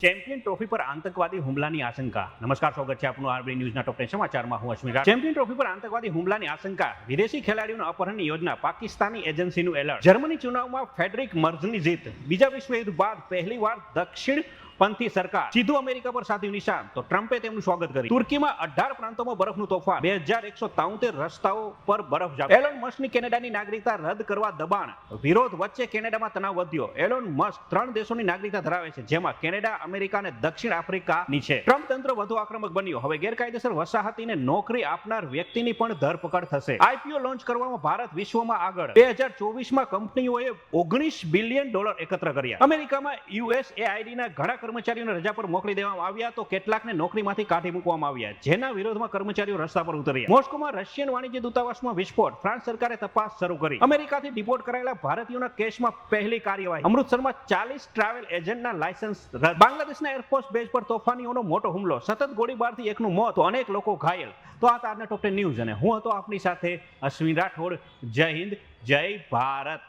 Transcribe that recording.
Champion trophy પર આતંકવાદી હુમલાની આશંકા. નમસ્કાર, સ્વાગત છે આપનું આરબી ન્યૂઝના ટોપ 10 સમાચારમાં. હું અશ્વિન રાઠોડ. ચેમ્પિયન ટ્રોફી પર આતંકવાદી હુમલાની આશંકા, વિદેશી ખેલાડીઓના અપહરણની યોજના, પાકિસ્તાની એજન્સીનું એલર્ટ. જર્મની ચુનાવમાં ફેડરિક મર્ઝની જીત. બીજા વિશ્વ યુદ્ધ બાદ પહેલીવાર દક્ષિણપંથી સરકાર સીધું અમેરિકા પર સાધ્યું નિશાન, તો ટ્રમ્પે તેમનું સ્વાગત કર્યું. તુર્કીમાં 18 પ્રાંતોમાં બરફનું તોફાન. 2173 રસ્તાઓ પર બરફ જામ્યો. એલોન મસ્કની કેનેડાની નાગરિકતા રદ કરવા દબાણ. વિરોધ વચ્ચે કેનેડામાં તણાવ વધ્યો. એલોન મસ્ક 3 દેશોની નાગરિકતા ધરાવે છે, જેમાં કેનેડા, અમેરિકા અને દક્ષિણ આફ્રિકાની છે. ટ્રમ્પ તંત્ર વધુ આક્રમક બન્યો. હવે ગેરકાયદેસર વસાહતીને નોકરી આપનાર વ્યક્તિની પણ ધરપકડ થશે. આઈપીઓ લોન્ચ કરવામાં ભારત વિશ્વમાં આગળ. 2024માં કંપનીઓએ $19 બિલિયન એકત્ર કર્યા. અમેરિકામાં યુએસએઆઈડીના ઘણા કર્મચારીઓને રજા પર મોકલી દેવામાં આવ્યા, તો કેટલાકને નોકરીમાંથી કાઢી મૂકવામાં આવ્યા, જેના વિરોધમાં કર્મચારીઓ રસ્તા પર ઉતર્યા. મોસ્કોમાં રશિયન વાણિજ્ય દૂતાવાસમાં વિસ્ફોટ. ફ્રાન્સ સરકારે તપાસ શરૂ કરી. અમેરિકાથી ડિપોર્ટ કરાયેલા ભારતીયોના કેસમાં પહેલી કાર્યવાહી. અમૃતસરમાં 40 ટ્રાવેલ એજન્ટના લાયસન્સ રદ. બાંગ્લાદેશના એરફોર્સ બેઝ પર તોફાનીઓનો મોટો હુમલો. સતત ગોળીબારથી એકનું મોત, તો અનેક લોકો ઘાયલ. તો આ તારના ટોપ 10 ન્યૂઝ, અને હું હતો આપની સાથે અશ્વિન રાઠોડ. જય હિન્દ, જય ભારત.